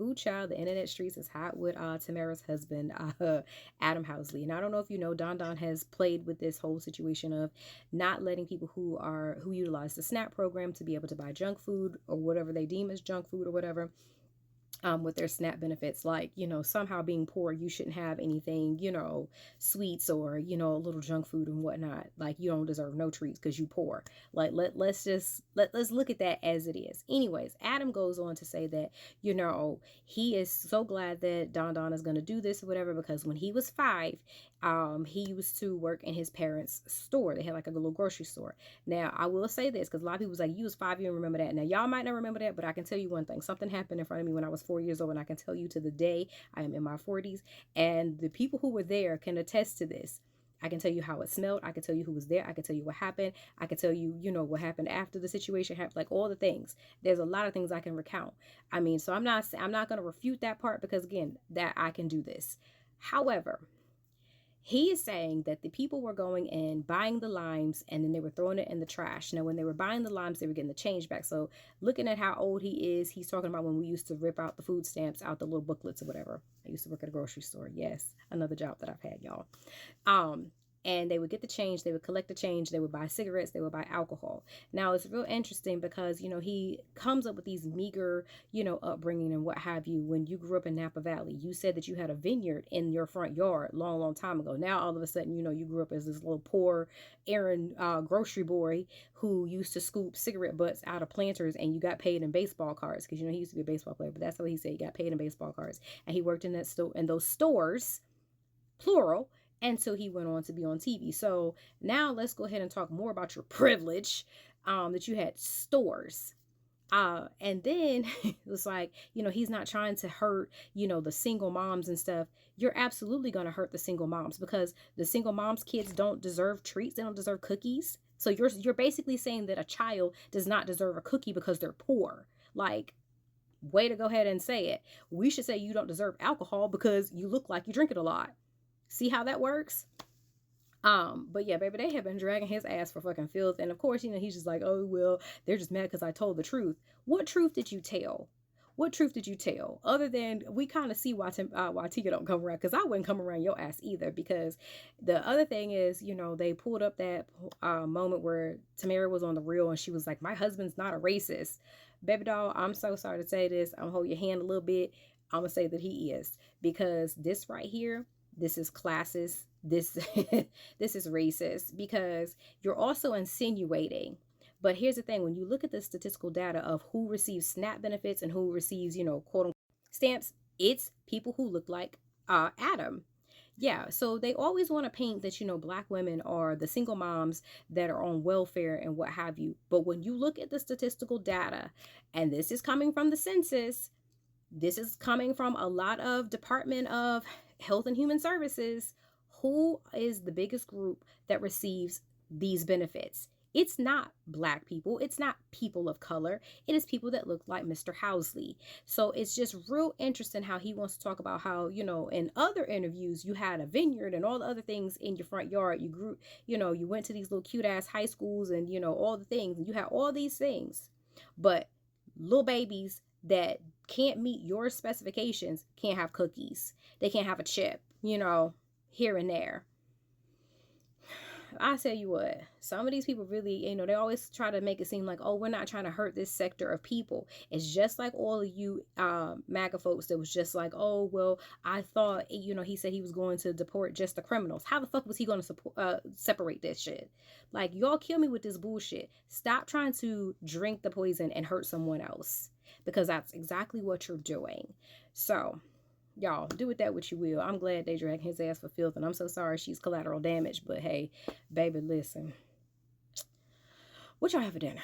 Ooh, child, the internet streets is hot with Tamara's husband, Adam Housley. And I don't know if you know, Don Don has played with this whole situation of not letting people who utilize the SNAP program to be able to buy junk food or whatever they deem as junk food or whatever, with their SNAP benefits, like, somehow being poor, you shouldn't have anything, sweets or, a little junk food and whatnot. Like, you don't deserve no treats because you poor. Like, let's look at that as it is. Anyways, Adam goes on to say that, he is so glad that Don Don is going to do this or whatever, because when he was 5, he used to work in his parents' store. They had like a little grocery store. Now, I will say this, because a lot of people was like, you was 5, you don't remember that. Now, y'all might not remember that, but I can tell you one thing. Something happened in front of me when I was 4 years old, and I can tell you to the day I am in my 40s, and the people who were there can attest to this. I can tell you how it smelled. I can tell you who was there. I can tell you what happened. I can tell you, what happened after the situation happened, like all the things. There's a lot of things I can recount. I mean, so I'm not going to refute that part, because again, that I can do this. However, he is saying that the people were going in, buying the limes, and then they were throwing it in the trash. Now, when they were buying the limes, they were getting the change back. So looking at how old he is, he's talking about when we used to rip out the food stamps out the little booklets or whatever. I used to work at a grocery store. Yes, another job that I've had, y'all. And they would get the change, they would collect the change, they would buy cigarettes, they would buy alcohol. Now, it's real interesting because, he comes up with these meager, upbringing and what have you. When you grew up in Napa Valley, you said that you had a vineyard in your front yard long, long time ago. Now, all of a sudden, you grew up as this little poor errand grocery boy who used to scoop cigarette butts out of planters, and you got paid in baseball cards, because, he used to be a baseball player, but that's what he said. He got paid in baseball cards, and he worked in those stores, plural, until he went on to be on TV. So now let's go ahead and talk more about your privilege, that you had stores. And then it was like, he's not trying to hurt, the single moms and stuff. You're absolutely going to hurt the single moms, because the single moms' kids don't deserve treats. They don't deserve cookies. So you're basically saying that a child does not deserve a cookie because they're poor. Like, way to go ahead and say it. We should say you don't deserve alcohol because you look like you drink it a lot. See how that works? But yeah, baby, they have been dragging his ass for fucking filth. And of course, he's just like, oh, well, they're just mad because I told the truth. What truth did you tell? What truth did you tell? Other than, we kind of see why Tika don't come around, because I wouldn't come around your ass either. Because the other thing is, they pulled up that moment where Tamara was on the reel and she was like, my husband's not a racist. Baby doll, I'm so sorry to say this. I'm gonna hold your hand a little bit. I'm gonna say that he is, because this right here, this is classist. This this is racist, because you're also insinuating. But here's the thing: when you look at the statistical data of who receives SNAP benefits and who receives, quote unquote stamps, it's people who look like Adam. Yeah, so they always want to paint that, Black women are the single moms that are on welfare and what have you. But when you look at the statistical data, and this is coming from the census, this is coming from a lot of Department of Health and Human Services, who is the biggest group that receives these benefits? It's not Black people. It's not people of color. It is people that look like Mr. Housley. So it's just real interesting how he wants to talk about how, in other interviews, you had a vineyard and all the other things in your front yard. You grew, you went to these little cute ass high schools and, all the things, and you had all these things. But little babies that can't meet your specifications can't have cookies. They can't have a chip, here and there. I tell you what, some of these people really, they always try to make it seem like, oh, we're not trying to hurt this sector of people. It's just like all of you MAGA folks that was just like, oh, well, I thought, he said he was going to deport just the criminals. How the fuck was he going to separate this shit? Like, y'all kill me with this bullshit. Stop trying to drink the poison and hurt someone else, because that's exactly what you're doing. So, y'all, do with that what you will. I'm glad they dragged his ass for filth, and I'm so sorry she's collateral damage. But hey, baby, listen. What y'all have for dinner?